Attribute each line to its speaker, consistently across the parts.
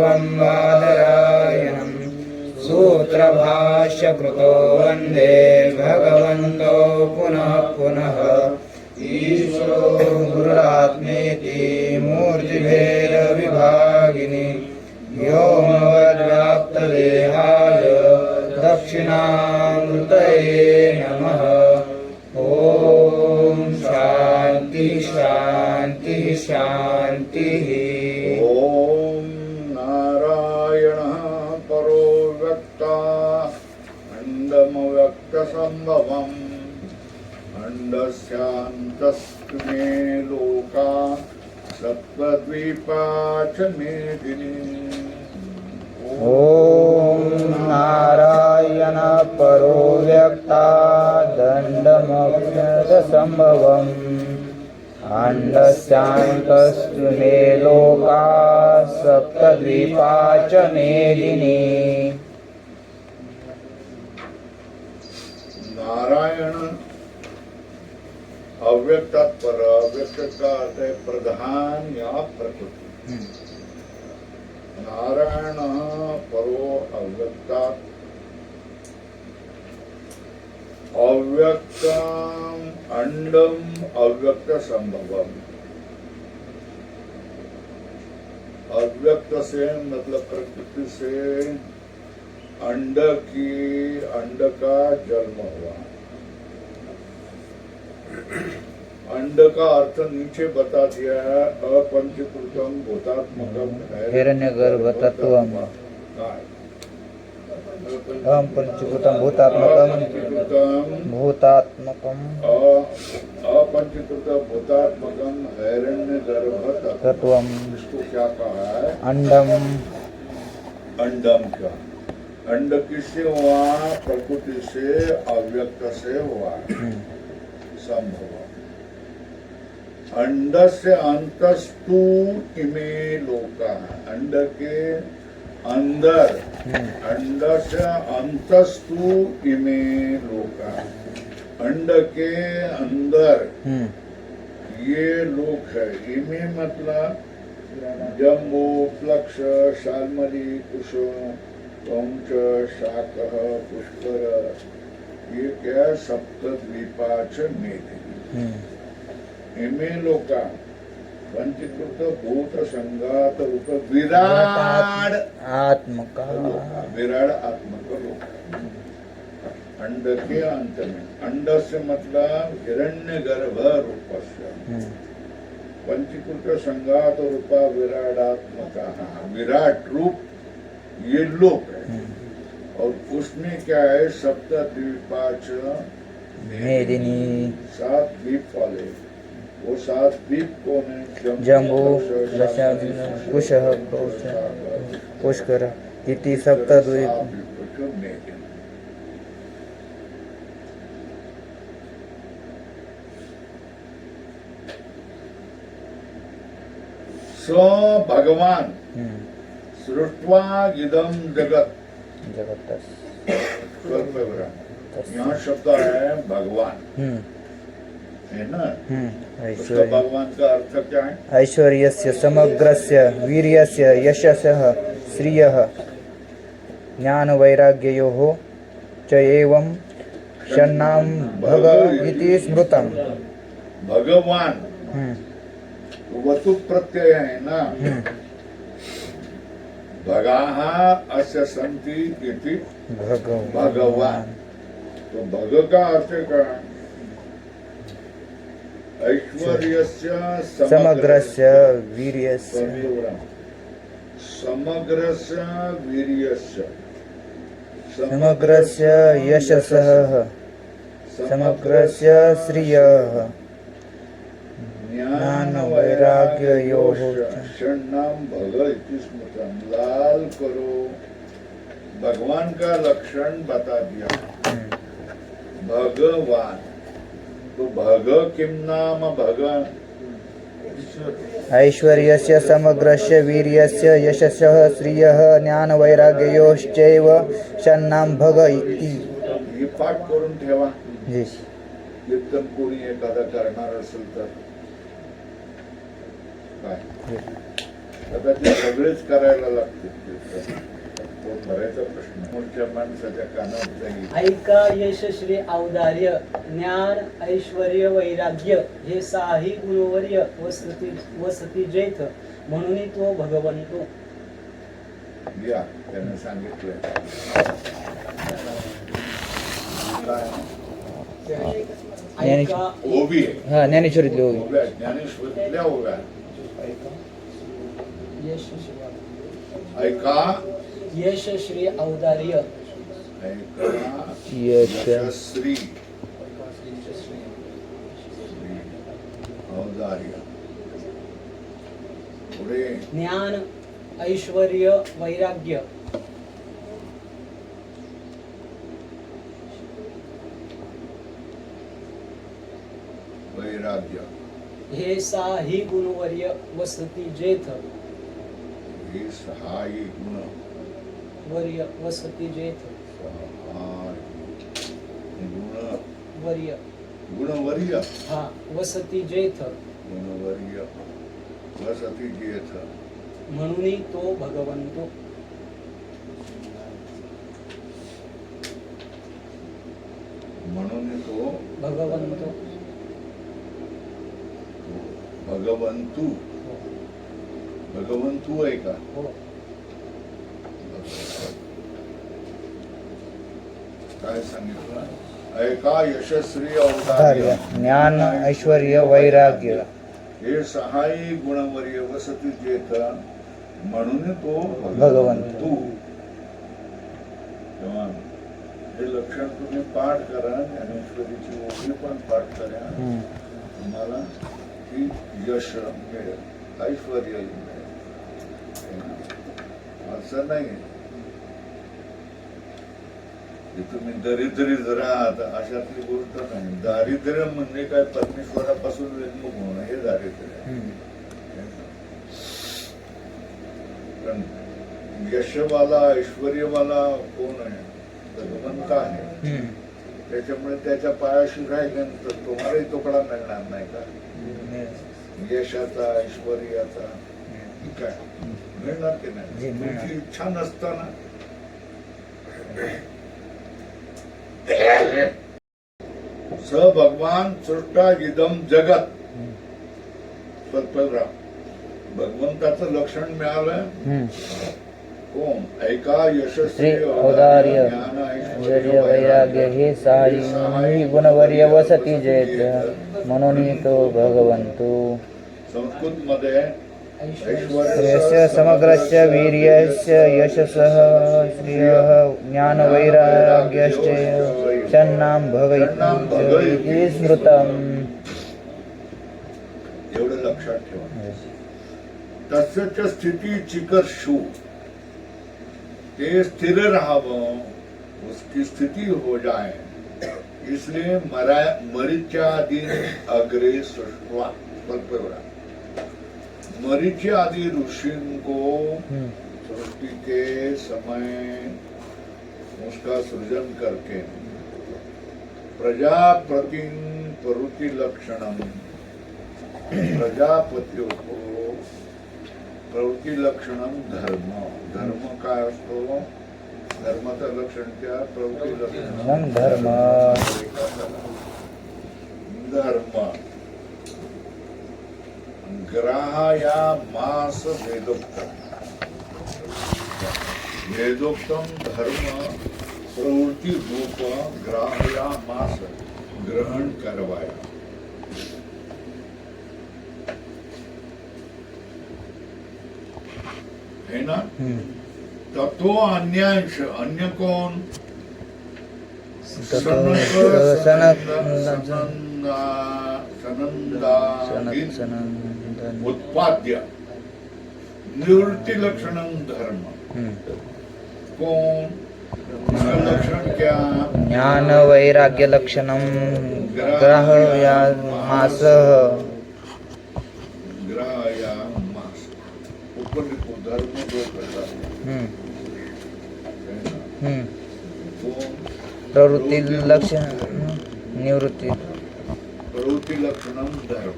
Speaker 1: भार्गवं बादरायणं सूत्रभाष्यकृतो वन्दे भगवन्तो पुनः पुनः। ईश्वरो गुरुरात्मेति मूर्तिभेदविभागिनि व्योमवद्व्याप्तदेहाय दक्षिणामूर्तये नमः। ॐ शान्ति शान्ति शान्तिः।
Speaker 2: ॐ नारायणः परो व्यक्ता अण्डमव्यक्तसम्भवम् अण्डस्यान्तस्तु मे लोका सप्तद्वीपा च मेदिनी।
Speaker 1: ॐ नारायण परो व्यक्ता दण्डमव्यक्तसम्भवम् अण्डस्यान्तस्तु मे लोका सप्तद्वीपा च मेदिनी।
Speaker 2: नारायण अव्यक्ता पर, अव्यक्त का अर्थ है प्रधान या प्रकृति। नारायण परो अव्यक्ता अव्यक्तम अंडम अव्यक्त संभवम। अव्यक्त से मतलब प्रकृति से अंड का जन्म हुआ। अंड का अर्थ नीचे बता दिया है, अपंचीकृतम भूतात्मकम
Speaker 1: हिरण्यगर्भ तत्वम अपंचीकृतम भूतात्मकम
Speaker 2: अपंचीकृत भूतात्मकम हिरण्यगर्भ
Speaker 1: तत्वम।
Speaker 2: इसको क्या कहा है?
Speaker 1: अंडम।
Speaker 2: अंडम का अंड किससे हुआ? प्रकृति से, अव्यक्त से हुआ। संभव अंड से अंतस्तु इमे लोका। अंड के अंदर, अंड से अंतस्तु इमे लोका। अंड के अंदर ये लोक है। इमे मतलब जम्बो, प्लक्ष, शाल्मली, कुसुम, पौंच, शाकः, पुष्कर, ये क्या? सप्तद्वीपा च मेदिनी। इमे लोका पंचीकृत भूत संगात रूप विराट आत्मक विराट आत्मक लोक। अंड के अंत में, अंड से मतलब हिरण्यगर्भ रूपस्य, पंचीकृत संगात रूप विराटात्मक, विराट रूप ये लोक है। और उसमें क्या है? सप्तद्वीपा च
Speaker 1: मेदिनी।
Speaker 2: 7 द्वीप वाले। वो 7 द्वीप कौन है?
Speaker 1: जम्बू, कुशः, पुष्कर इति सप्तद्वीप। स भगवान सृष्ट्वा इदं जगत। यहाँ शब्द है भगवान, है ना? उसका भगवान का अर्थ क्या है? ऐश्वर्यस्य, समग्रस्य, वीर्यस्य, यशसः, श्रियः, ज्ञानवैराग्ययोः च एवं षण्णां भग इति स्मृतम्।
Speaker 2: भगवान वतु प्रत्यय है ना। भगाः अस्य सन्ति इति भगवान। तो भग का अर्थ क्या? ऐश्वर्यस्य, समग्रस्य,
Speaker 1: वीर्यस्य,
Speaker 2: समग्रस्य, वीर्यस्य,
Speaker 1: समग्रस्य यशसः, समग्रस्य श्रियः, ज्ञान वैराग्ययोः
Speaker 2: षण्णां भग इति स्मृतम्। लाल करो, भगवान का लक्षण बता दिया। भगवान तो भग किम नाम? भग
Speaker 1: ऐश्वर्यस्य, समग्रस्य, वीर्यस्य, यशसः, श्रियः, ज्ञानवैराग्ययोश्चैव षण्णां भग इति।
Speaker 2: हे पाठ करून ठेवा.
Speaker 1: जी.
Speaker 2: कीर्तन कोणी एखादा करणार असेल तर काय आता ते सगळेच करायला लागते तो भरायचा प्रश्न मोठ्या माणसाच्या कानावर जाईल.
Speaker 3: ऐका यश श्री औदार्य ज्ञान ऐश्वर्य वैराग्य हे साही गुणवर्य वसती जेथ म्हणून तो भगवंतो.
Speaker 2: या त्याने सांगितलंय काय
Speaker 3: ऐका
Speaker 2: ओवी आहे.
Speaker 1: हा ज्ञानेश्वरीतली ओवी.
Speaker 2: ओव्या ज्ञानेश्वरीतल्या ओव्या.
Speaker 3: यश श्री
Speaker 2: ऐका
Speaker 3: यश श्री औदार्य
Speaker 2: ऐका
Speaker 1: यश.
Speaker 2: यशस्वी औदार्य. पुढे
Speaker 3: ज्ञान ऐश्वर्य वैराग्य
Speaker 2: वैराग्य.
Speaker 3: हे साही गुणवर्य वसती जेथ
Speaker 2: हे सहाय्य गुण
Speaker 3: वर्य वसती जेथ
Speaker 2: गुण
Speaker 3: वर्य
Speaker 2: गुणवर्य
Speaker 3: हा वसती जेथ
Speaker 2: गुणवर्य वसती जेथ
Speaker 3: म्हणून तो भगवंतो.
Speaker 2: म्हणून तो
Speaker 3: भगवंतो
Speaker 2: भगवंतू. भगवंतू आहे का?
Speaker 3: हो.
Speaker 2: काय सांगितलं? ऐका यशस्वी
Speaker 1: औदार्य
Speaker 2: औदार्य
Speaker 1: ज्ञान ऐश्वर्य वैराग्य
Speaker 2: हे सहाय्य गुणवर्य वसती जेथ म्हणून तो
Speaker 1: भगवंतू.
Speaker 2: तेव्हा हे लक्षण तुम्ही पाठ करा. ज्ञानेश्वरीची ओवी पण पाठ करा. तुम्हाला ही यश मिळेल, ऐश्वर्य मिळेल. असं नाही की तुम्ही दरिद्रीच राहत अशातली गोष्ट नाही. दारिद्र्य म्हणजे काय परमेश्वरापासून विमुख होणं हे दारिद्र्य. पण यशवाला ऐश्वर्यवाला कोण आहे? भगवंत आहे. त्याच्यामुळे त्याच्या पायाशी राहिल्यानंतर तुम्हालाही तुकडा मिळणार नाही का? यशाचा ऐश्वर्याचा काय मिळणार की नाही? तुमची इच्छा नसताना स भगवान सृष्टा इदम जगत. भगवंताचं लक्षण मिळालं कोण? ऐका यशस्वी
Speaker 1: श्री औदार्य
Speaker 2: ज्ञान
Speaker 1: ऐश्वर्य वैराग्य हे साई गुणवर्य वसती जेत म्हणून तो भगवंतो.
Speaker 2: संस्कृत मध्ये
Speaker 1: यस्य
Speaker 2: ऐश्वर्य
Speaker 1: समग्रस्य वीर्यस्य यशसः श्रियः ज्ञानवैराग्यश्च षण्णां भगैति स्मृतम्.
Speaker 2: एवढं लक्षात ठेवा. तस्य स्थिती चिकर्षु ते स्थिर रहावं, उसकी स्थिति हो जाए, इसलिए मरीच्यादि अग्रे सृष्टवा. मरीच्यादि ऋषियों को सृष्टि के समय उसका सृजन करके प्रजापति प्रवृत्ति लक्षणम, प्रजापतियों को प्रवृत्ति लक्षणम धर्म. धर्म काय असतो? धर्माचं लक्षण क्या? प्रवृत्ती लक्षण
Speaker 1: धर्म.
Speaker 2: धर्म. ग्राहया मास वेदोक्तम. वेदोक्तम धर्म प्रवृत्ति रूप ग्राहया मास ग्रहण करवाया. है ना? तत्व अन्यांश. अन्य कौन? उत्पाद्य निवृत्ति लक्षणम धर्म. कौन? उसका लक्षण क्या?
Speaker 1: ज्ञान वैराग्य लक्षणम ग्राहया मासः.
Speaker 2: ग्राहया मास. ऊपर लिखो धर्म दो प्रकार.
Speaker 1: प्रवृत्ति लक्षण निवृत्ति.
Speaker 2: प्रवृत्ति लक्षणम धर्म.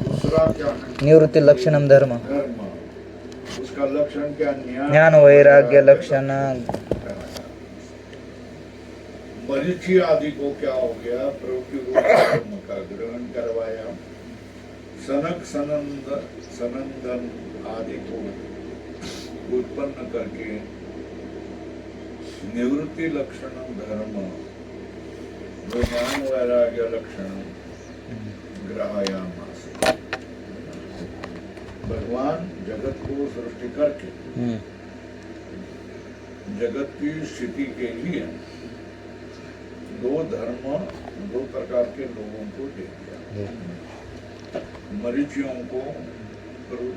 Speaker 2: दूसरा क्या है?
Speaker 1: निवृत्ति लक्षणम धर्म.
Speaker 2: धर्म. इसका लक्षण क्या?
Speaker 1: ज्ञान वैराग्य लक्षण।
Speaker 2: मरीचि आदि को क्या हो गया? प्रवृत्ति रूप कर्म का ग्रहण करवाया। सनक सनंदन आदि को उत्पन्न करके निवृत्ति लक्षण धर्म ज्ञान वैराग्य लक्षण ग्रहायामास। भगवान जगत को सृष्टि करके जगत की स्थिति के लिए दो धर्म, दो प्रकार के लोगों को दे दिया। मरीचियों को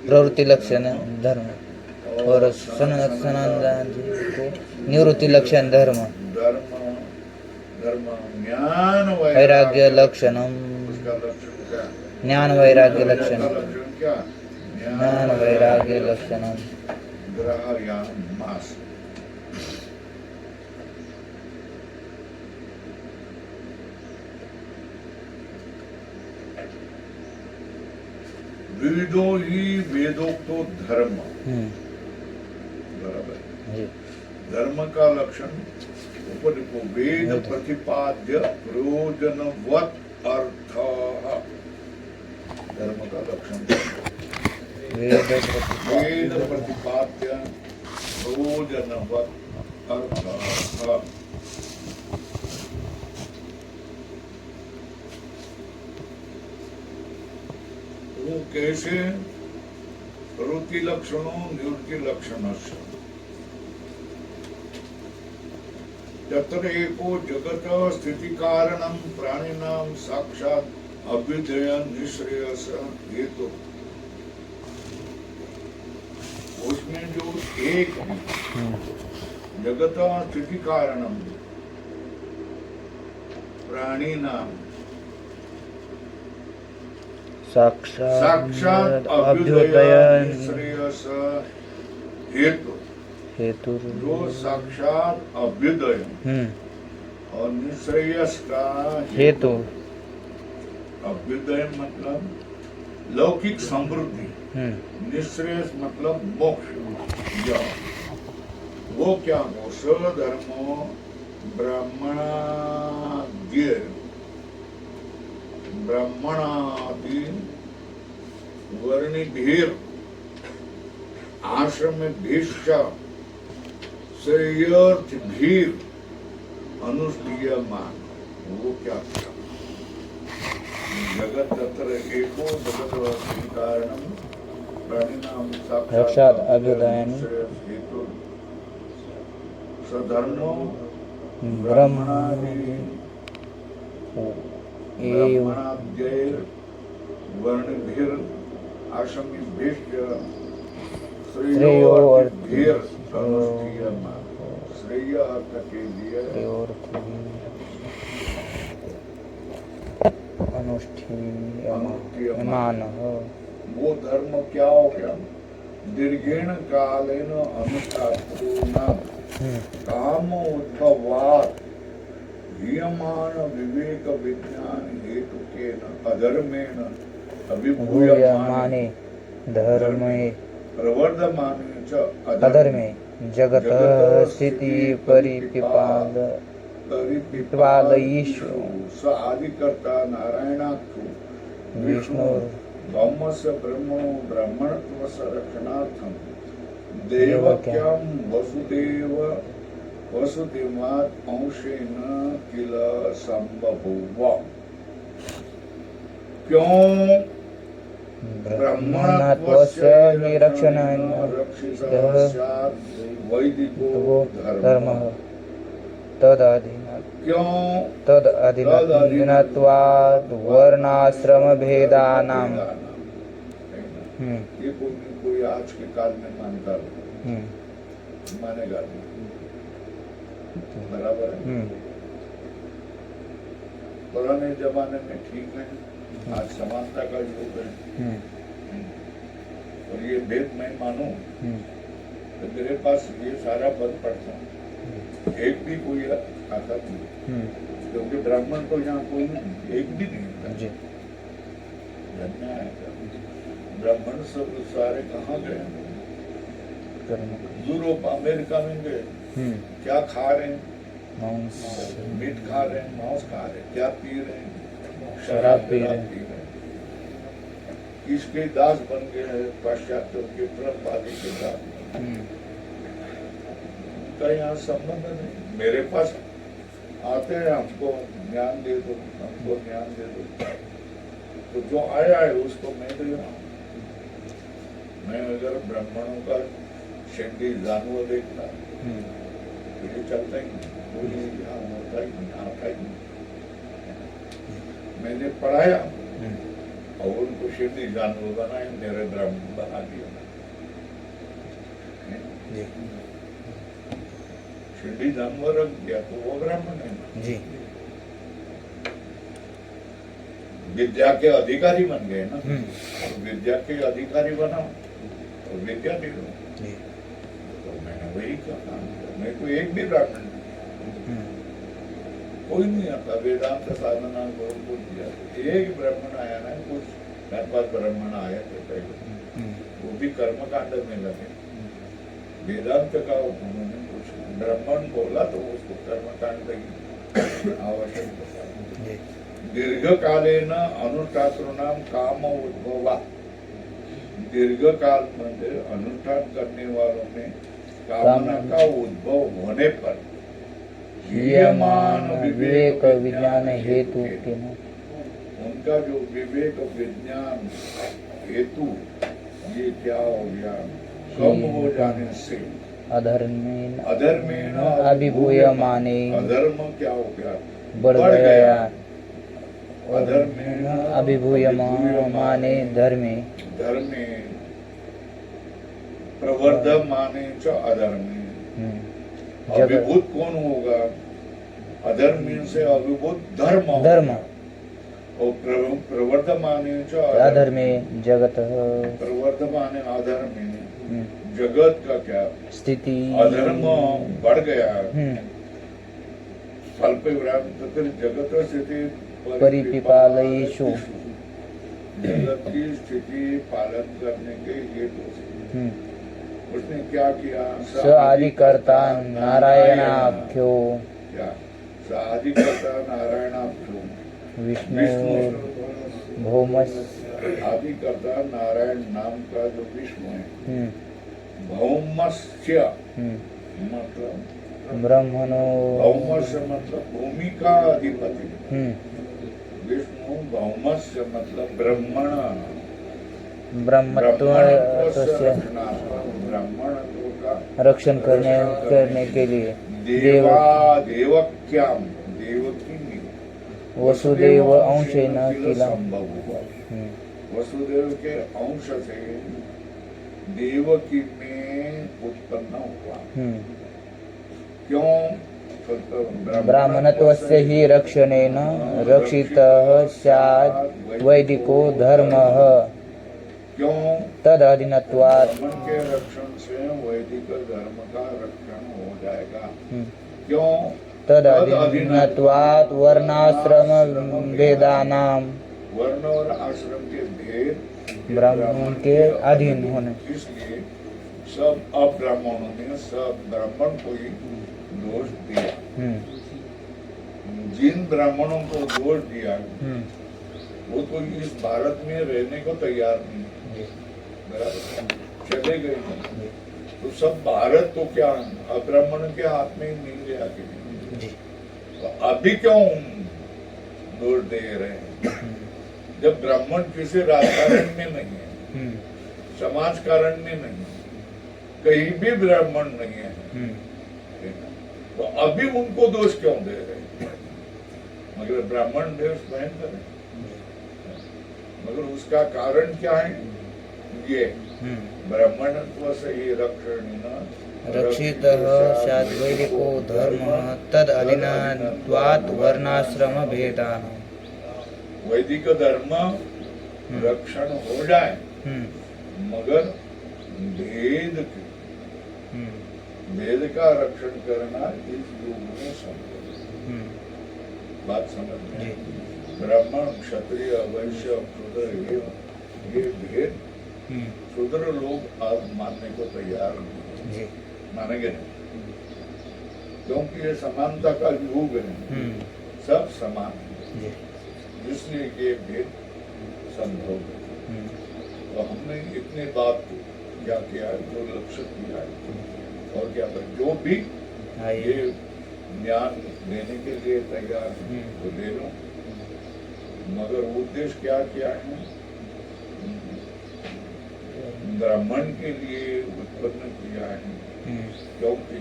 Speaker 1: प्रवृत्ति लक्षण धर्म और सनंदन को निवृत्ति लक्षण धर्म।
Speaker 2: धर्म ज्ञान
Speaker 1: वैराग्य लक्षणम।
Speaker 2: उसका लक्षण क्या?
Speaker 1: ज्ञान वैराग्य लक्षण।
Speaker 2: लक्षण क्या?
Speaker 1: ज्ञान वैराग्य लक्षणम
Speaker 2: ग्रहायामास। वेदो ही वेदोक्तो धर्म। बराबर। धर्म का लक्षण ऊपर को वेद प्रतिपाद्य प्रयोजनवत अर्थ। धर्म का लक्षण वेद प्रतिपाद्य प्रयोजनवत अर्थ। वो कैसे? प्रवृत्ति लक्षणों निवृत्ति लक्षण। तत्र एको जगत स्थिति कारणम प्राणिनां साक्षात अभ्युदय निश्रेयस हेतु। उसमें जो एक जगत स्थिति कारणम प्राणिनां
Speaker 1: साक्षात अभ्युदय
Speaker 2: निश्रेयस हेतु।
Speaker 1: हेतु
Speaker 2: जो साक्षात अभ्युदय और निश्रेयस का
Speaker 1: हेतु।
Speaker 2: अभ्युदय मतलब लौकिक समृद्धि, निश्रेयस मतलब मोक्ष। वो क्या हो? सधर्मो ब्राह्मणाद्य ब्राह्मणादि वर्णिभिर आश्रमेभिश्च श्रेयर्थिभिर अनुष्ठीयमान। वो क्या? जगत तत्र एको जगत कारणम प्राणिनां
Speaker 1: साक्षात अभ्युदय
Speaker 2: हेतु सधर्मो
Speaker 1: ब्रह्मणादि
Speaker 2: ब्राह्मणाद्यैर वर्णभिर आश्रमेभिश्च श्रेयोर्थिभिर अनुष्ठीयमान। श्रेय अर्थ के लिए
Speaker 1: अनुष्ठीयमान।
Speaker 2: वो धर्म क्या हो गया? दीर्घेण कालेन अनुष्ठातॄणां काम उद्भवात् ह्रियमाण विवेक विज्ञान हेतुकेन अधर्मेण अभिभूयमाने
Speaker 1: धर्मे
Speaker 2: प्रवर्धमाने च
Speaker 1: अधर्मे जगत स्थिति परिपिपालयिषु
Speaker 2: स आदिकर्ता नारायणाख्यो विष्णु ब्रह्मस्य ब्रह्मो ब्राह्मणत्वस्य रक्षणार्थं देवक्यां वसुदेवात् अंशेन किल संबभूव। क्यों?
Speaker 1: ब्रह्मणत्वस्य हि रक्षणाय
Speaker 2: वैदिको धर्मः
Speaker 1: तदधीनत्वात् वर्णाश्रमभेदानां।
Speaker 2: ये कोई आज के काल में मानता मानेगा नहीं। बराबर है। पुराने जमाने में ठीक है, आज समानता का युग है। और ये भेद मैं मानूं तो मेरे पास ये सारा पद पढ़ता हूँ, एक भी कोई आता नहीं, क्योंकि ब्राह्मण तो यहाँ कोई नहीं, एक भी नहीं। ब्राह्मण सब सारे कहाँ गए?
Speaker 1: करने का।
Speaker 2: यूरोप अमेरिका में गए, क्या खा रहे हैं?
Speaker 1: मांस
Speaker 2: मीट खा रहे हैं, मांस खा रहे हैं, क्या पी रहे हैं?
Speaker 1: शराब पी रहे हैं।
Speaker 2: किसके दास बन गए हैं? पाश्चात्य के प्रभावी के दास। उनका यहाँ संबंध नहीं। मेरे पास आते हैं, हमको ज्ञान दे दो, हमको ज्ञान दे दो, तो जो आया है उसको मैं दे रहा हूँ। मैं अगर ब्राह्मणों का शेंडी जानवर देखता तो ये चलता ही नहीं, कोई यहाँ होता ही नहीं, आता ही नहीं। मैंने पढ़ाया और उनको शेंडी जानवर बनाए, मेरे ब्राह्मण बना दिया। शेंडी जानवर रख दिया तो वो ब्राह्मण है
Speaker 1: जी।
Speaker 2: विद्या के अधिकारी बन गए ना। तो विद्या के अधिकारी बनाओ और विद्या दे दो। तो मैंने वही क्या काम किया। मैं तो एक भी ब्राह्मण नहीं, कोई नहीं आता। वेदांत साधना गुरुकुल किया, एक ब्राह्मण आया ना, कुछ 4-5 ब्राह्मण आए थे पहले, वो भी कर्मकांड में लगे। वेदांत का उन्होंने कुछ ब्राह्मण बोला तो उसको कर्मकांड की आवश्यकता। दीर्घ कालेन अनुष्ठातॄणाम काम उद्भवा। दीर्घ काल में अनुष्ठान करने वालों में कामना का उद्भव होने पर
Speaker 1: हीयमान विवेक विज्ञान हेतु के न
Speaker 2: उनका जो विवेक विज्ञान हेतु ये क्या हो गया, कम हो जाने से
Speaker 1: अधर्मेण
Speaker 2: अभिभूयमाने, अधर्म क्या हो गया,
Speaker 1: बढ़ गया।
Speaker 2: अधर्मेण
Speaker 1: अभिभूयमाने धर्मे
Speaker 2: धर्मे प्रवर्धमाने च अधर्मे। अभिभूत कौन होगा? अधर्मी से अभिभूत धर्म
Speaker 1: धर्म
Speaker 2: और प्रवर्धमाने च
Speaker 1: अधर्मे जगत
Speaker 2: प्रवर्धमाने अधर्मे जगत का क्या
Speaker 1: स्थिति
Speaker 2: अधर्म बढ़ गया। स्वल्प जगत स्थिति
Speaker 1: परिपिपालयेषु
Speaker 2: जगत की स्थिति पालन करने के हेतु से उसने क्या किया?
Speaker 1: स आदिकर्ता नारायणाख्यो
Speaker 2: क्या? स आदिकर्ता नारायणाख्यो
Speaker 1: विष्णु भौमस्
Speaker 2: आदिकर्ता नारायण नाम का जो विष्णु है, भौमस्य मतलब
Speaker 1: ब्रह्मणो
Speaker 2: भौमस्य मतलब भूमि का अधिपति। विष्णु भौमस्य मतलब ब्रह्मण
Speaker 1: ब्रह्मत्व
Speaker 2: ब्राह्मणत्व का
Speaker 1: रक्षण करने के लिए
Speaker 2: देवक्याम देवकी में
Speaker 1: वसुदेव अंशेन किला
Speaker 2: संभव हुआ। वसुदेव के अंश से देवकी में उत्पन्न हुआ। क्यों?
Speaker 1: ब्राह्मणत्वस्य हि रक्षणेन रक्षितः स्यात् वैदिको धर्मः
Speaker 2: क्यों?
Speaker 1: तदधीनत्वात्
Speaker 2: ब्राह्मण के रक्षण से वैदिक धर्म का रक्षण हो जाएगा। क्यों?
Speaker 1: तदधीनत्वात् वर्णाश्रम भेदानाम
Speaker 2: वर्ण और आश्रम के भेद
Speaker 1: ब्राह्मण के अधीन होने।
Speaker 2: इसलिए सब अब्राह्मणों ने सब ब्राह्मण को ही दोष दिया। जिन ब्राह्मणों को दोष दिया वो तो इस भारत में रहने को तैयार नहीं, चले गए। तो सब भारत तो क्या अब्राह्मण के हाथ में ही नहीं गया कि तो अभी क्यों दोष दे रहे हैं? जब ब्राह्मण किसी राजकारण में नहीं है, समाज कारण में नहीं है, कहीं भी ब्राह्मण नहीं है, तो अभी उनको दोष क्यों दे रहे हैं? मगर ब्राह्मण देश स्वयं करें, मगर उसका कारण क्या है? ये ब्राह्मणत्व से ही रक्षणेन
Speaker 1: रक्षितः स्यात् वैदिको धर्मः तदधीनत्वात् वर्णाश्रम भेदानाम।
Speaker 2: वैदिक धर्म रक्षण हो जाए मगर भेद का रक्षण करना इस युग में संभव। बात समझ में? ब्राह्मण क्षत्रिय वैश्य शूद्र ये भेद शूद्र लोग अब मानने को तैयार नहीं।
Speaker 1: जी
Speaker 2: मानेंगे नहीं, क्योंकि ये समानता का युग है, सब समान है,
Speaker 1: जी
Speaker 2: इसलिए ये भेद संभव है। तो हमने इतनी बात को क्या किया है, जो लक्ष्य किया है और क्या कर जो भी
Speaker 1: आइए
Speaker 2: ये ज्ञान देने के लिए तैयार है तो दे लो, मगर उद्देश्य क्या क्या है, ब्राह्मण के लिए उत्पन्न किया है, क्योंकि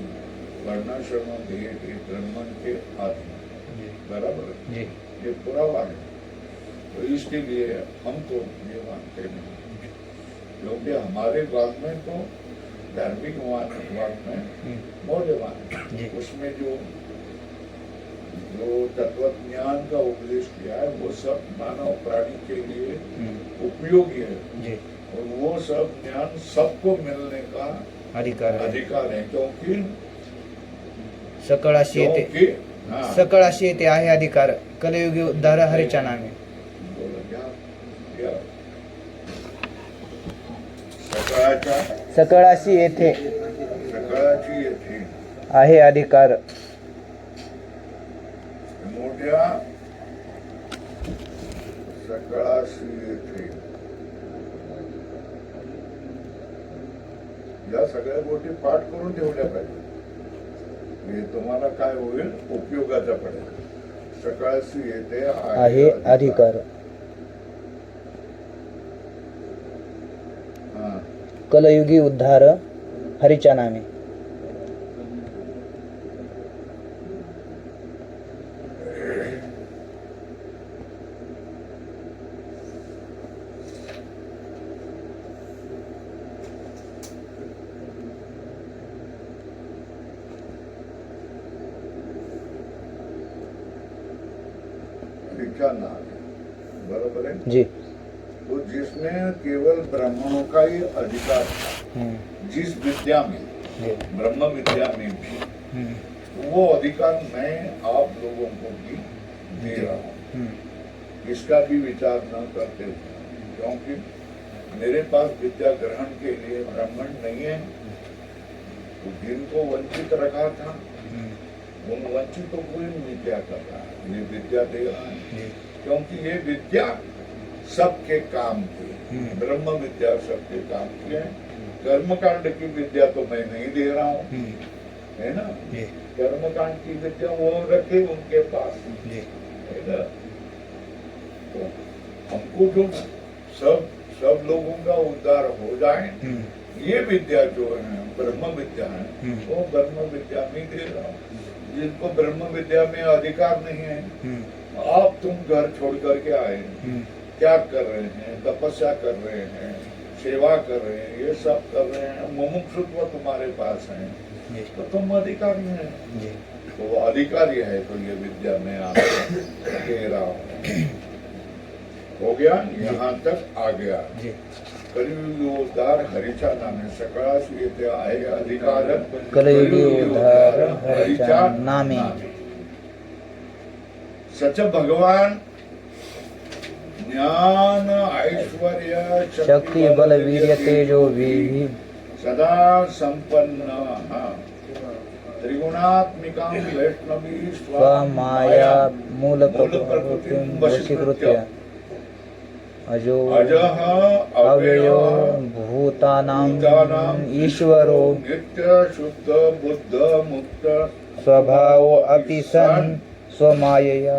Speaker 2: वर्णाश्रम भेद ब्राह्मण के आदि बराबर
Speaker 1: जी
Speaker 2: ये पुरावा है। तो इसके लिए हम तो ये मानते नहीं, क्योंकि हमारे वाद में तो धार्मिक वाद में मौल्यवान
Speaker 1: जी।
Speaker 2: उसमें जो तत्व ज्ञान का उपदेश किया है वो सब मानव प्राणी के लिए उपयोगी है,
Speaker 1: जी
Speaker 2: और वो सब ज्ञान सबको मिलने का
Speaker 1: अधिकार है
Speaker 2: अधिकार है, क्योंकि
Speaker 1: सकळ अशी येते
Speaker 2: क्योंकि हाँ,
Speaker 1: सकळ अशी येते आहे अधिकार कलयुगी उद्धार हरीच्या नामे
Speaker 2: बोला क्या सकाळच्या
Speaker 1: सकळ अशी येथे
Speaker 2: सकाळची येथे
Speaker 1: आहे अधिकार
Speaker 2: मोठ्या सकाळाशी येथे या सगळ्या गोष्टी पाठ करून ठेवल्या पाहिजे, हे तुम्हाला काय होईल उपयोगाचा पडेल। सकाळशी येथे
Speaker 1: आहे अधिकार
Speaker 2: हा
Speaker 1: कलयुगी उद्धार हरीच्या नामे
Speaker 2: हरीचा नाम बरोबर है
Speaker 1: जी
Speaker 2: तो जिसमें केवल ब्राह्मणों का ही अधिकार था, जिस विद्या में
Speaker 1: जी
Speaker 2: ब्रह्म विद्या में भी वो अधिकार मैं आप लोगों को भी दे रहा हूँ, इसका भी विचार न करते हुए, क्योंकि मेरे पास विद्या ग्रहण के लिए ब्राह्मण नहीं है, तो जिनको वंचित रखा था उन वंचितों को ही क्या कर रहा है, ये विद्या दे रहा है, क्योंकि ये विद्या सबके काम की, ब्रह्म विद्या सबके काम की है। कर्मकांड की विद्या तो मैं नहीं दे रहा हूँ, है ना, कर्मकांड की विद्या वो रखे उनके पास, है ना। तो हमको जो सब लोगों का उद्धार हो जाए, ये विद्या जो है ब्रह्म विद्या है, वो ब्रह्म विद्या में दे रहा हूँ। जिनको ब्रह्म विद्या में अधिकार नहीं है, आप तुम घर छोड़ करके आए, क्या कर रहे हैं, तपस्या कर रहे हैं, सेवा कर रहे हैं, ये सब कर रहे हैं, मुमुक्षुत्व तुम्हारे पास है, तो तुम अधिकारी हैं, तो वो अधिकारी है, तो ये विद्या मैं आपको दे रहा हूँ। हो गया, यहाँ तक आ गया। कलियुगी उद्धार हरीचा नामे सकाळास येथे आहे अधिकार
Speaker 1: कलियुगी उद्धार हरीच्या नामे
Speaker 2: सच भगवान ज्ञान ऐश्वर्य
Speaker 1: शक्ति बल वीर्य तेजो विधि
Speaker 2: सदा संपन्न त्रिगुणात्मिकां वैष्णवी
Speaker 1: स्वमाया मूल प्रकृतिं वशीकृत्य अजो
Speaker 2: अजः
Speaker 1: अव्ययो भूतानां ईश्वरो
Speaker 2: नित्य शुद्ध बुद्ध मुक्त
Speaker 1: स्वभावो अपि सन् स्वमायया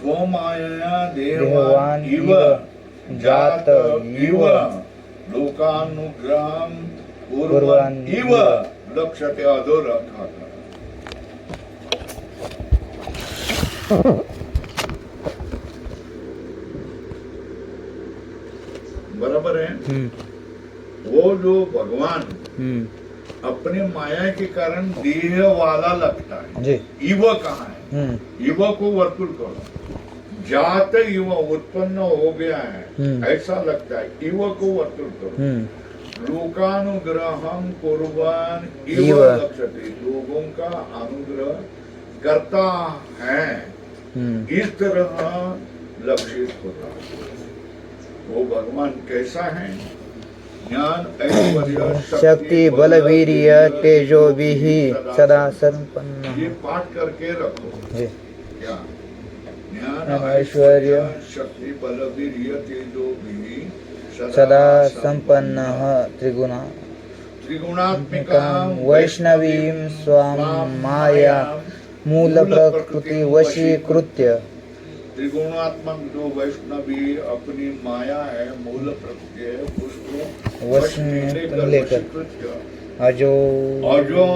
Speaker 2: स्वमायया
Speaker 1: देवान्
Speaker 2: इव
Speaker 1: जात
Speaker 2: इव लोकानुग्रहं कुर्वन्
Speaker 1: कुर्वन्
Speaker 2: इव लक्ष्यते अधोरखा बराबर है। वो जो भगवान अपने माया के कारण देह वाला लगता है,
Speaker 1: जी
Speaker 2: इव कहाँ है, इव को वर्तुल करो, जात इव उत्पन्न हो गया है ऐसा लगता है, इव को वर्तुल करो, लोकानुग्रहं कुर्वन् इव लक्ष्यते, लोगों का अनुग्रह करता है, इस तरह लक्षित होता है। वो भगवान कैसा है, ज्ञान ऐश्वर्य
Speaker 1: शक्ति बल वीर्य तेजो विहि सदा संपन्न।
Speaker 2: ये पाठ करके रखो।
Speaker 1: जी।
Speaker 2: क्या? ज्ञान
Speaker 1: ऐश्वर्य
Speaker 2: ऐश्वर्य शक्ति बल वीर्य तेजो विहि
Speaker 1: सदा संपन्न त्रिगुणा
Speaker 2: त्रिगुणात्मिकां
Speaker 1: वैष्णवीं स्वां माया मूल प्रकृति वशीकृत्य।
Speaker 2: त्रिगुणात्मक जो वैष्णवी अपनी माया है, मूल प्रकृति है, उसको
Speaker 1: वश
Speaker 2: वश में
Speaker 1: में लेकर
Speaker 2: वशीकृत
Speaker 1: अजो
Speaker 2: अजो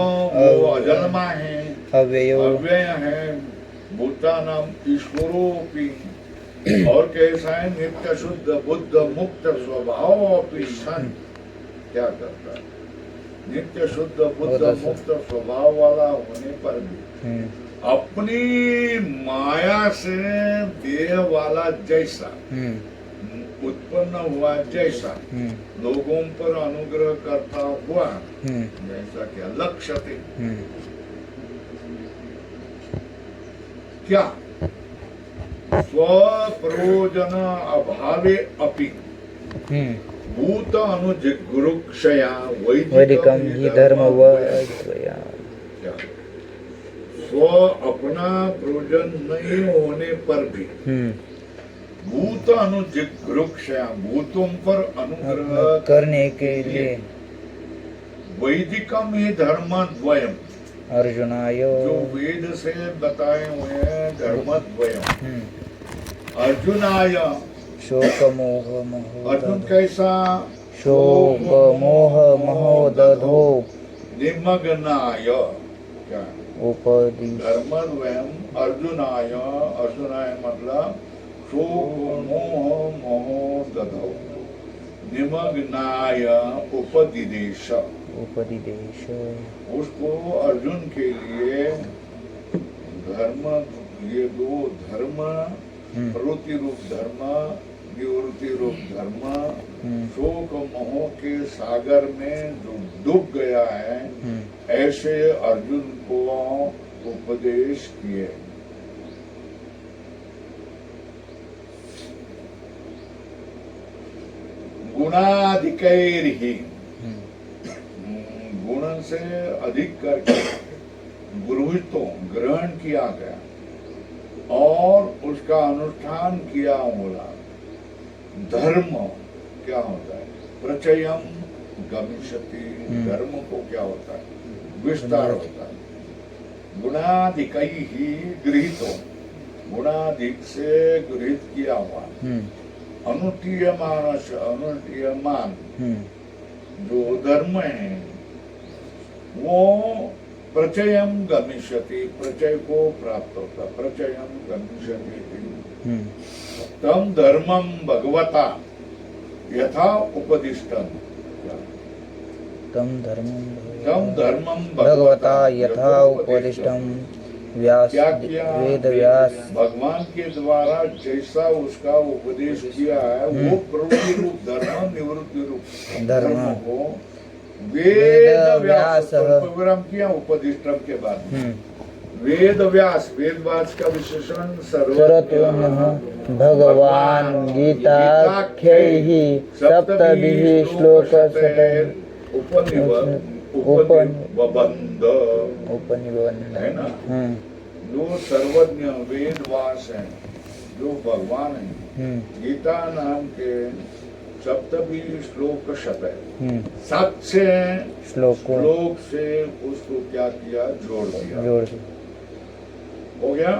Speaker 2: वो अजन्मा है,
Speaker 1: अव्ययो
Speaker 2: अव्यय है, भूतानाम ईश्वरोपि, और कैसा है? नित्य शुद्ध बुद्ध मुक्त स्वभाव सन। क्या करता है? नित्य शुद्ध बुद्ध मुक्त स्वभाव वाला होने पर भी अपनी माया से देह वाला जैसा उत्पन्न हुआ, जैसा लोगों पर अनुग्रह करता हुआ, जैसा क्या लक्ष्य थे, क्या स्वप्रयोजन अभावे अपि भूत अनुजिगुरुक्षया
Speaker 1: वैदिकम ही धर्म वया।
Speaker 2: स्व अपना प्रयोजन नहीं होने पर भी भूत अनुजिगुरुक्षया, भूतों पर अनुग्रह
Speaker 1: करने के लिए
Speaker 2: वैदिकम ही धर्म द्वयम,
Speaker 1: अर्जुनाय
Speaker 2: जो वेद से बताए हुए हैं धर्म द्वयम। अर्जुनाय
Speaker 1: शोक मोह मोह
Speaker 2: अर्जुन कैसा?
Speaker 1: शोक मोह महोदधो
Speaker 2: निमग्नाय, क्या
Speaker 1: उपदिश
Speaker 2: धर्मद्वयम अर्जुनाय, अर्जुनाय मतलब शोक मोह महोदधो निमग्नाय उपदिदेश,
Speaker 1: उपदिदेश।
Speaker 2: उसको अर्जुन के लिए धर्म, ये दो धर्म, प्रवृत्ति रूप धर्म, निवृत्ति रूप धर्म, शोक मोह के सागर में जो डूब गया है, ऐसे अर्जुन को उपदेश किए। गुणाधिकैर्हि, गुण से अधिक करके गृहीतो ग्रहण किया गया और उसका अनुष्ठान किया होला। धर्म क्या होता है? प्रचयम गमिष्यति, धर्म को क्या होता है? विस्तार होता है। गुणाधिकै ही गृहीतो, गुणाधिक से गृहित किया हुआ। अनुष्ठीयमान, अनुष्ठीयमान जो धर्म है वो प्रचयम गमिष्यति, प्रचय को प्राप्त होता। प्रचयम गमिष्यति तम धर्मम भगवता यथा उपदिष्टम,
Speaker 1: तम
Speaker 2: तम धर्मम
Speaker 1: भगवता यथा उपदिष्टम व्यास
Speaker 2: क्या किया?
Speaker 1: वेद व्यास
Speaker 2: भगवान के द्वारा जैसा उसका उपदेश किया है, वो प्रवृत्ति रूप धर्म, निवृत्ति रूप धर्म को वेद व्यास विराम किया उपदिष्टम के बाद। वेद व्यास, वेद व्यास का विशेषण सर्वज्ञ
Speaker 1: भगवान गीताख्यैः सप्तभिः श्लोकशतैः
Speaker 2: उपनिबंध
Speaker 1: उपनिबंध
Speaker 2: है ना। जो सर्वज्ञ वेद व्यास है, जो भगवान है, गीता नाम के सप्तभी श्लोक शतय, 700 श्लोक से उसको क्या किया? जोड़ दिया। हो गया।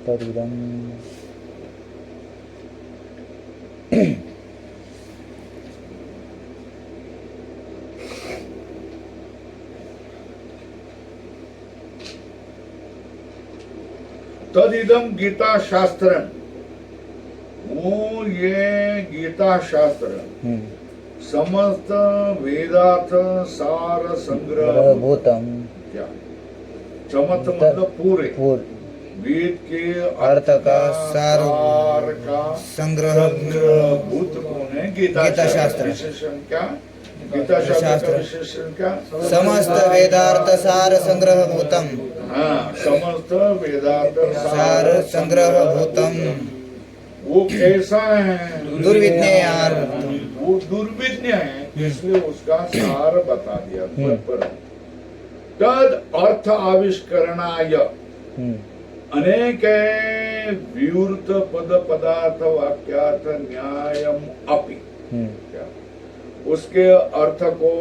Speaker 1: तदिदं
Speaker 2: तदिदम गीता शास्त्र, वो ये गीता शास्त्र समस्त वेदार्थ सार संग्रह
Speaker 1: भूतम,
Speaker 2: क्या समस्त मतलब पूरे वेद के अर्थ का सार का
Speaker 1: संग्रह
Speaker 2: भूत कौन है? गीता शास्त्र। विशेषण क्या? गीता शास्त्र का
Speaker 1: शास्त्र।
Speaker 2: विशेषण क्या?
Speaker 1: समस्त वेदार्थ सार संग्रह भूतम
Speaker 2: हाँ, समस्त वेदांत
Speaker 1: सार संग्रह भूतम
Speaker 2: वो कैसा है?
Speaker 1: दुर्विज्ञेयार्थम
Speaker 2: वो दुर्विज्ञ है, इसलिए उसका सार बता दिया। पर तद अर्थ आविष्करणाय अनेक विवृत पद पदार्थ वाक्यार्थ न्यायम अपि, उसके अर्थ को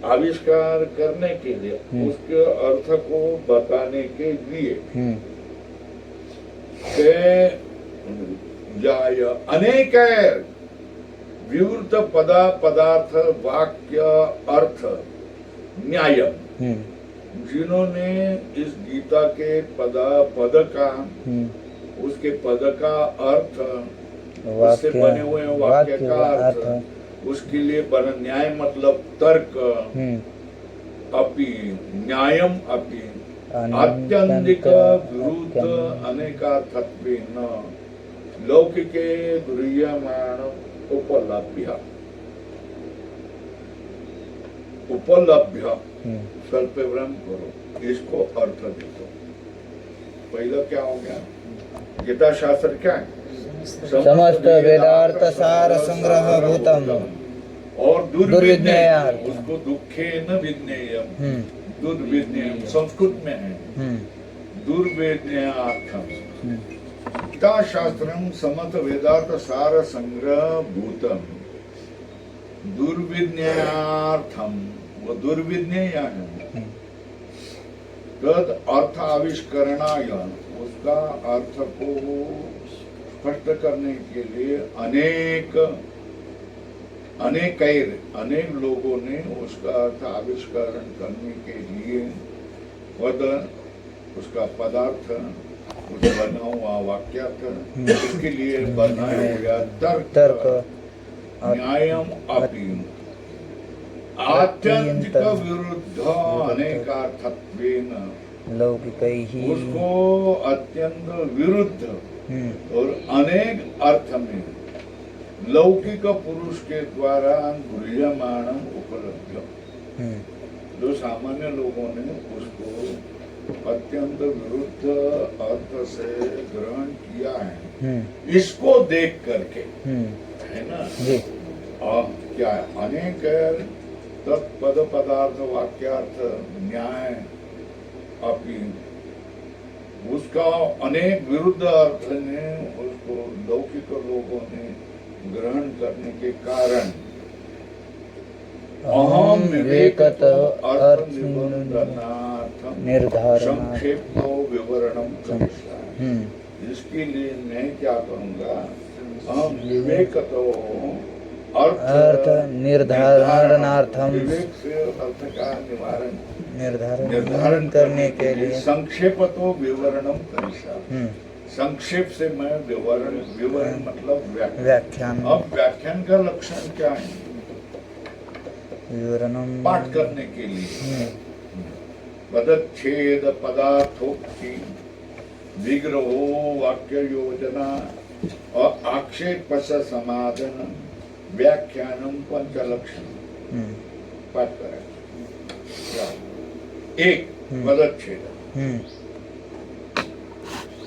Speaker 2: आविष्कार करने के लिए, उसके अर्थ को बताने के लिए जाय अनेक विवृत पदार्थ वाक्य अर्थ न्यायम, जिन्होंने इस गीता के पद का, उसके पद का अर्थ, उससे बने हुए वाक्य का अर्थ, उसके लिए बना न्याय मतलब तर्क, अपि न्यायम अपि आत्यंतिक विरुद्ध अनेकार्थत्वेन लौकिके गृह्यमाण उपलभ्य स्वल्प विवरण करो, इसको अर्थ दे दो। पहला क्या हो गया? गीता शास्त्र क्या है?
Speaker 1: समस्त वेदार्थ सार संग्रह भूतम
Speaker 2: और
Speaker 1: दुर्विज्ञेयार्थ,
Speaker 2: उसको दुखे न विज्ञेयम, दुर्विज्ञेयम संस्कृत में है, दुर्विज्ञेयार्थम। गीता शास्त्रम समस्त वेदार्थ सार संग्रह भूतम दुर्विज्ञेयार्थम, वो दुर्विज्ञेय है। तद अर्थ आविष्करणाय, उसका अर्थ को स्पष्ट करने के लिए अनेक लोगों ने उसका अर्थ आविष्करण करने के लिए पद, उसका पदार्थ, उस बना हुआ वाक्यार्थ, उसके लिए बनाया हुआ तर्क न्यायम अपि आत्यंतिक विरुद्ध अनेकार्थत्वेन,
Speaker 1: लौकिकैः,
Speaker 2: उसको अत्यंत विरुद्ध और अनेक अर्थ में लौकिक पुरुष के द्वारा गृह्यमाण उपलब्ध, जो सामान्य लोगों ने उसको अत्यंत विरुद्ध अर्थ से ग्रहण किया है, इसको देख करके, है ना
Speaker 1: जी,
Speaker 2: क्या है? अनेक तत्पद पदार्थ वाक्यार्थ न्याय अपि, उसका अनेक विरुद्ध अर्थ ने उसको लौकिक लोगों ने ग्रहण करने के कारण अहम विवेकत अर्थ निबंधनार्थम संक्षेप विवरणम करिष्यामि। इसके लिए मैं क्या करूँगा? अहम विवेकतो अर्थ निर्धारणार्थम, विवेक से अर्थ का निर्धारण करने के लिए
Speaker 1: संक्षेप
Speaker 2: तो विवरणम करिष्यामि। संक्षेप से मैं विवरण मतलब
Speaker 1: व्याख्यान।
Speaker 2: अब व्याख्यान का लक्षण क्या है?
Speaker 1: विवरणम
Speaker 2: पाठ करने के लिए पदच्छेद पदार्थोक्ति विग्रहो वाक्य योजना और आक्षेप समाधान व्याख्यानम पंचलक्षण पाठ करें। एक पदच्छेद,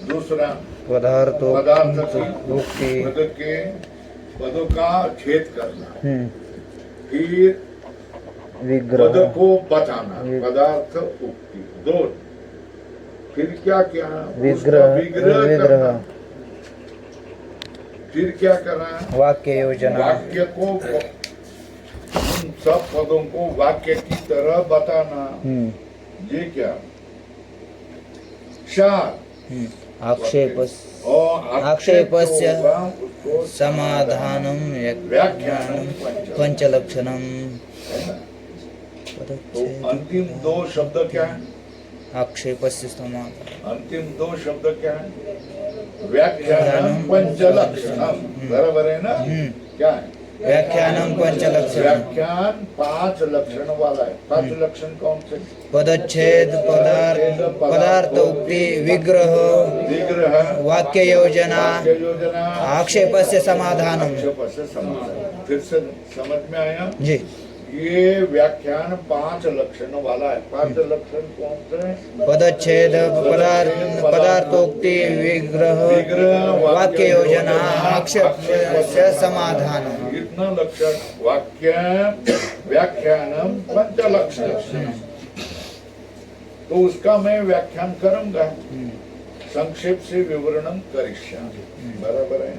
Speaker 2: दूसरा पदार्थ की पद के पदों का छेद करना, फिर पद को बताना, पदार्थ उक्ति, दो, फिर क्या क्या? विग्रह करना, फिर क्या करना? वाक्य योजना, वाक्य को, उन सब पदों को वाक्य की तरह बताना। ये क्या? चार
Speaker 1: आक्षेपस्य समाधानं व्याख्यानं पंचलक्षणम।
Speaker 2: तो अंतिम दो शब्द क्या है?
Speaker 1: आक्षेपस्य समाधान,
Speaker 2: अंतिम दो शब्द क्या है? व्याख्यानं पंचलक्षणम। बराबर है ना? क्या है?
Speaker 1: व्याख्यानं पंचलक्षणम।
Speaker 2: व्याख्यान 5 लक्षण वाला है। 5 लक्षण कौन से?
Speaker 1: पदच्छेद, पदार्थ उक्ति, विग्रह, वाक्य योजना, आक्षेपस्य समाधानम।
Speaker 2: फिर से समझ में आया?
Speaker 1: जी।
Speaker 2: ये व्याख्यान 5 लक्षण वाला है। 5 लक्षण कौन से?
Speaker 1: पदच्छेद, पदार्थोक्ति, विग्रह, वाक्य योजना, आक्षेप्य समाधान।
Speaker 2: इतना लक्षण वाक्य व्याख्यानम 5 लक्षण। तो उसका मैं व्याख्यान करूंगा, संक्षेप से विवरणम करिष्यामि। बराबर है।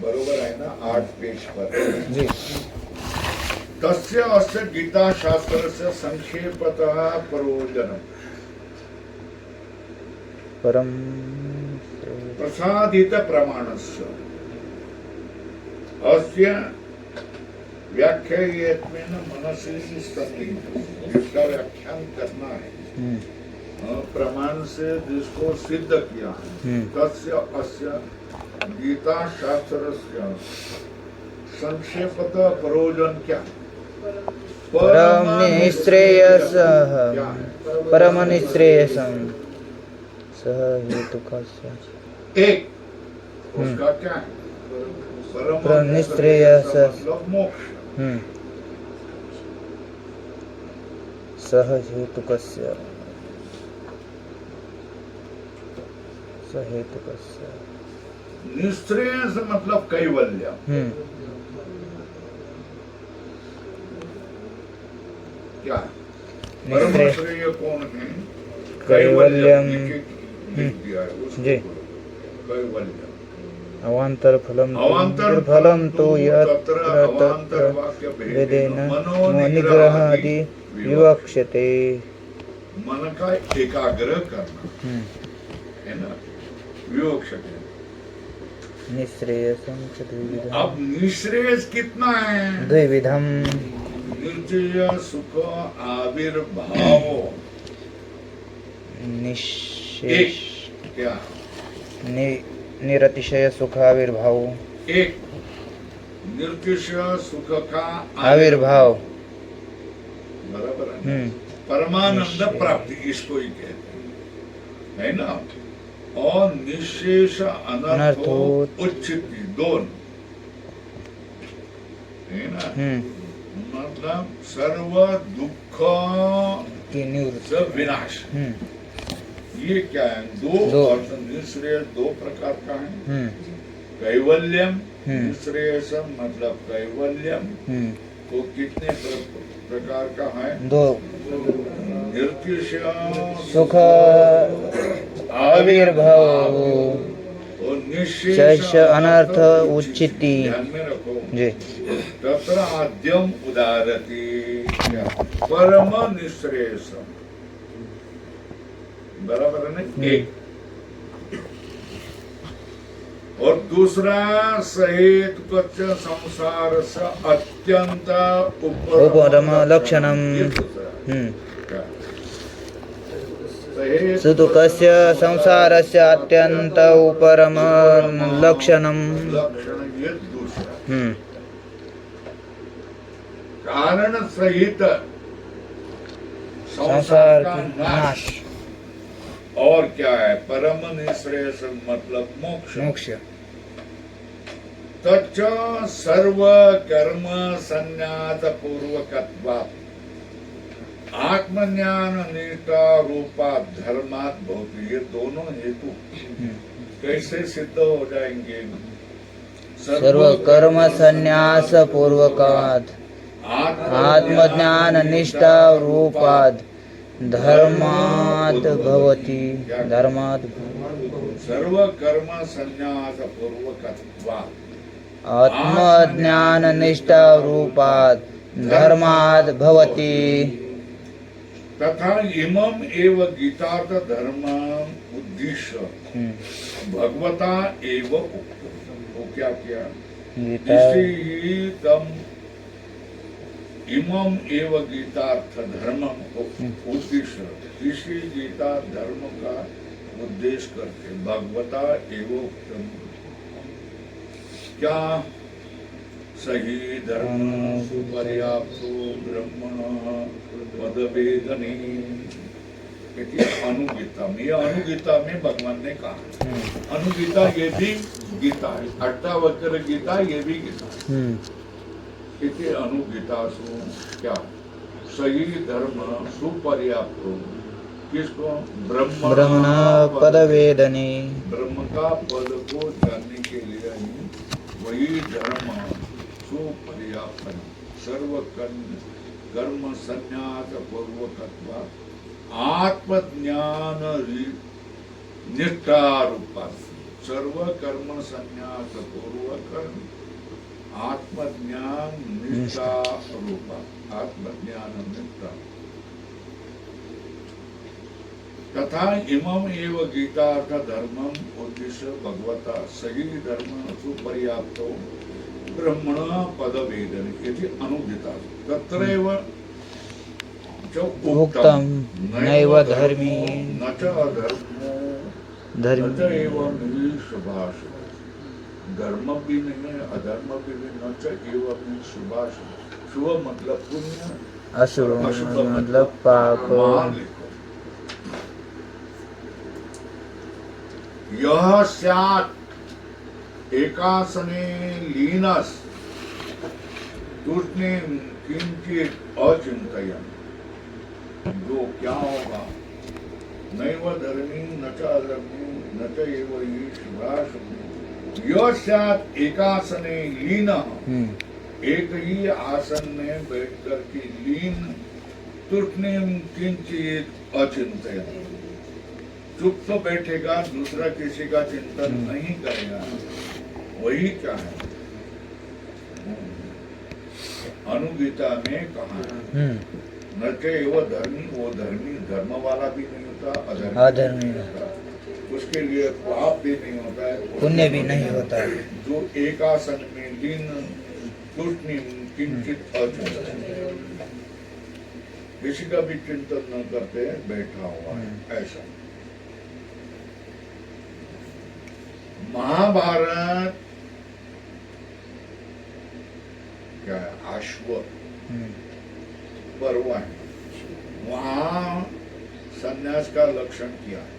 Speaker 2: बरोबर है ना? 8 पेज पर
Speaker 1: जी।
Speaker 2: तस्य अस्य गीता शास्त्रस्य संक्षेपतः प्रयोजनम्
Speaker 1: परम
Speaker 2: प्रसादित प्रमाणस्य अस्य व्याख्यायत्वेन मनसि संदिग्ध। जिसका व्याख्यान करना है, प्रमाण से जिसको सिद्ध किया है, तस्य अस्य गीता शास्त्रस्य संक्षेपतः प्रयोजन क्या?
Speaker 1: परम निःश्रेयसः, परम निःश्रेयसम् सह हेतुकस्य।
Speaker 2: एक उसका क्या है?
Speaker 1: परम निःश्रेयसः
Speaker 2: मतलब मोक्ष।
Speaker 1: सह हेतुकस्य, सहेतुकस्य।
Speaker 2: निःश्रेयस मतलब कैवल्य। क्या परम श्रेय कौन है?
Speaker 1: कैवल्यम।
Speaker 2: जी। कैवल्य
Speaker 1: अवान्तर फलम,
Speaker 2: अवान्तर
Speaker 1: फलम तो
Speaker 2: तत्र अवान्तर वाक्य
Speaker 1: वेदेन निग्रहादि विवक्ष्यते।
Speaker 2: मन का एकाग्र करना है ना, विवक्ष्यते।
Speaker 1: निःश्रेयसं च द्विविधम्।
Speaker 2: अब निःश्रेयस कितना है?
Speaker 1: द्विविधम्।
Speaker 2: निर्जय सुख आविर्भाव।
Speaker 1: निःशेष
Speaker 2: क्या?
Speaker 1: निरतिशय सुखाविर्भाव।
Speaker 2: एक निर्तिशय सुख का
Speaker 1: आविर्भाव।
Speaker 2: बराबर है। परमानंद प्राप्ति इसको ही कहते हैं, है ना? और निशेष अनर्थोत उच्चिति दोनों, है ना? मतलब सर्व दुख
Speaker 1: की निवृत्ति,
Speaker 2: सब विनाश। ये क्या है? दो अर्थ। निःश्रेयस 2 प्रकार का है। कैवल्यम निःश्रेयसम मतलब कैवल्यम तो कितने प्रकार का है?
Speaker 1: 2।
Speaker 2: निर्तिशय
Speaker 1: सुख आविर्भाव
Speaker 2: और निःशेष
Speaker 1: अनर्थ उच्चिति।
Speaker 2: ध्यान में रखो
Speaker 1: जी।
Speaker 2: तत्र आद्यम उदारति परम निःश्रेयसम। बराबर है ना? एक। और दूसरा सहेत संसार से अत्यंत
Speaker 1: उपरम लक्षणम। सुतुकस्य संसारस्य अत्यंत उपरम लक्षणम।
Speaker 2: लक्षण ये दूसरा। कारण सहित
Speaker 1: संसार का नाश।
Speaker 2: और क्या है? परम निःश्रेयस मतलब मोक्ष।
Speaker 1: मोक्ष।
Speaker 2: तच्च सर्व कर्म संन्यास पूर्वकत्वात् आत्मज्ञान निष्ठा रूपा धर्मात् भवति। ये दोनों हेतु कैसे सिद्ध हो जाएंगे?
Speaker 1: सर्व कर्म संन्यास पूर्वकात् आत्मज्ञान निष्ठा रूपात् धर्मात् भवति। धर्मात्
Speaker 2: सर्व कर्म संन्यास पूर्वकत्वात्
Speaker 1: आत्मज्ञान निष्ठा रूपात् धर्मात् भवति।
Speaker 2: तथा इमम एव गीतार्थ धर्म उद्देश्य भगवता एव उक्तो। वो क्या किया? इसी तम इमम एव गीतार्थ धर्म उद्देश्य, इसी गीता धर्म का उद्देश्य करके भगवता एव उक्तम। क्या? सही धर्म सुपर्याप्तो ब्रह्मण पदवेदनी। अनुगीता में, अनुगीता में भगवान ने कहा, अनुगीता ये भी गीता है, अष्टावक्र गीता ये भी गीता है। अनुगीता सु क्या सही धर्म सुपर्याप्तो, किसको?
Speaker 1: ब्रह्मण पदवेदनी।
Speaker 2: ब्रह्म का पद को जानने के लिए ही वही धर्म सुपर्याप्त, सर्व कर्म संन्यास पूर्वकत्व आत्मज्ञान निष्ठा रूपा, सर्व कर्म संन्यास पूर्वक आत्मज्ञान निष्ठा रूपा, आत्मज्ञान निष्ठा तथा इमम एव गीतार्थ धर्मम उद्देश्य भगवता सही धर्म सुपर्याप्तो ब्रह्मण पदवेदन इति अनुगीता तत्रैव च
Speaker 1: उक्तम नैव धर्मी
Speaker 2: न च अधर्मो न च एवं हि शुभाश, धर्म भी नहीं है अधर्म भी नहीं, न च एवं हि शुभाश, शुभ मतलब पुण्य,
Speaker 1: अशुभ मतलब पाप।
Speaker 2: यह स्यात् एकासने लीनस तुष्णे किंचित अचिंतयन्, जो क्या होगा? नैव धर्मी न च अधर्मी न च एव हि शुभाशुभ। यह स्यात् एकासने लीन, एक ही आसन में बैठ कर के लीन, तुष्णे किंचित अचिंतयन्, चुप तो बैठेगा, दूसरा किसी का चिंतन नहीं करेगा, वही क्या है? अनुगीता में कहा न च एव धर्मी, वो धर्मी धर्म वाला भी नहीं होता, अधर्मी होता, उसके लिए पाप भी नहीं होता है,
Speaker 1: पुण्य भी नहीं होता है।
Speaker 2: जो एक आसन में लीन तुष्णिम किंचित अचिंतयन्, किसी का भी चिंतन न करते बैठा हुआ है, ऐसा। महाभारत क्या है? अश्व पर्व है, वहाँ संन्यास का लक्षण किया है।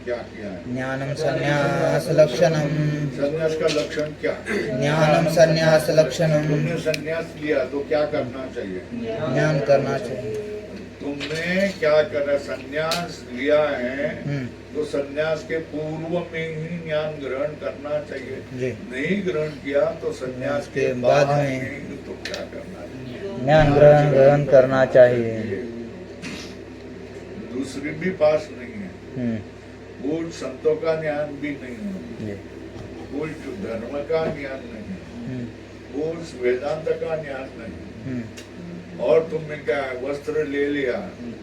Speaker 2: क्या किया है?
Speaker 1: ज्ञानम संन्यास लक्षणम।
Speaker 2: संन्यास का लक्षण क्या है?
Speaker 1: ज्ञानम संन्यास लक्षणम।
Speaker 2: तुमने संन्यास लिया तो क्या करना चाहिए?
Speaker 1: ज्ञान करना चाहिए।
Speaker 2: तुमने क्या करा? संन्यास लिया है तो संन्यास के पूर्व में ही ज्ञान ग्रहण करना चाहिए। नहीं ग्रहण किया तो संन्यास के बाद में तो क्या करना चाहिए?
Speaker 1: ज्ञान ग्रहण करना चाहिए।
Speaker 2: दूसरी भी पास नहीं है, कोई संतों का ज्ञान भी नहीं है, कोई धर्म का ज्ञान नहीं, कोई वेदांत का ज्ञान नहीं, और तुमने क्या वस्त्र ले लिया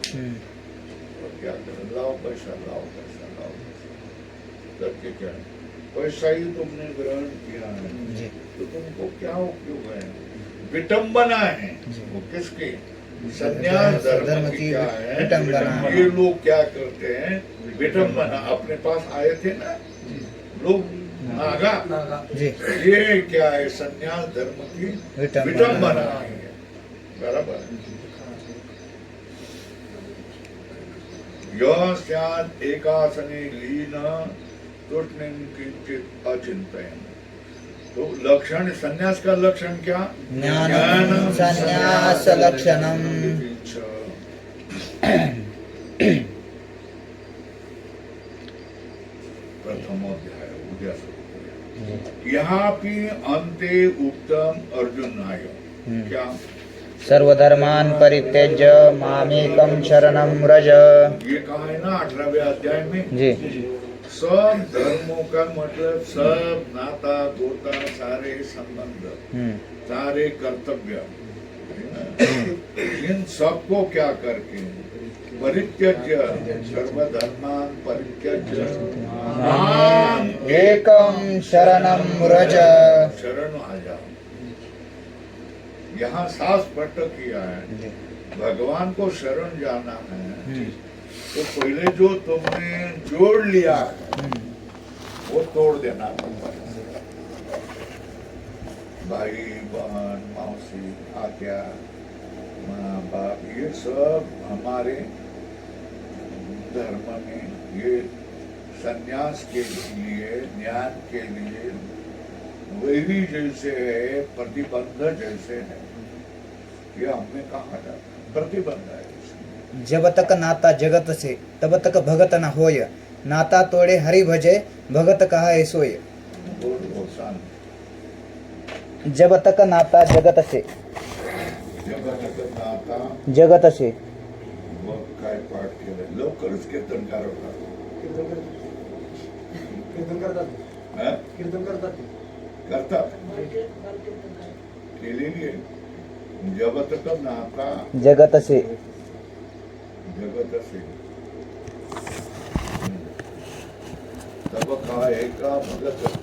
Speaker 2: तो क्या कर? लाओ पैसा, लाओ पैसा, लाओ करके क्या पैसा ही तुमने ग्रहण किया है, तो तुमको क्या उपयोग है? विटंबना है। वो किसकी? संन्यास धर्म की क्या है? ये लोग क्या करते हैं? विटंबना। अपने पास आए थे ना लोग नागा, ये क्या है? संन्यास धर्म की विटंबना है, बराबर। यह स्यात् एकासने लीन तुष्णिं किंचित अचिंतयन्। तो लक्षण संन्यास का लक्षण क्या?
Speaker 1: ज्ञानम संन्यास लक्षणम।
Speaker 2: प्रथम अध्याय उद्या यहाँ भी अंते उक्तम अर्जुनाय क्या?
Speaker 1: सर्वधर्मान् परित्यज्य मामेकं शरणं व्रज।
Speaker 2: ये कहा है ना 18वें अध्याय में
Speaker 1: जी।
Speaker 2: सब धर्मों का मतलब सब नाता गोता, सारे संबंध, सारे कर्तव्य, इन सबको क्या करके परित्यज्य, सर्वधर्मान् परित्यज्य माम्
Speaker 1: एकं शरणं व्रज।
Speaker 2: शरण आ जाओ। यहाँ साफ स्पष्ट किया है, भगवान को शरण जाना है तो पहले जो तुमने जोड़ लिया वो तोड़ देना। भाई बहन मौसी आत्या माँ बाप, ये सब हमारे धर्म में ये संन्यास के लिए, ज्ञान के लिए वही जैसे है, प्रतिबंध जैसे है। ये हमें कहा जाता है, प्रतिबंध है इसमें।
Speaker 1: जब तक नाता जगत से तब तक भगत न होय, नाता तोड़े हरि भजे भगत कहा सोय।
Speaker 2: बोल बोल शांत।
Speaker 1: जब तक नाता जगत से
Speaker 2: जब तक नाता
Speaker 1: जगत से
Speaker 2: मग काय पाठ केलं, लवकरच कीर्तनकार होता.
Speaker 4: कीर्तन करतात
Speaker 2: हा?
Speaker 4: कीर्तन करतात
Speaker 2: करतात केलेली आहे. जब तक नाता
Speaker 1: जगत से
Speaker 2: जगत असेल तब काय का भगत काय?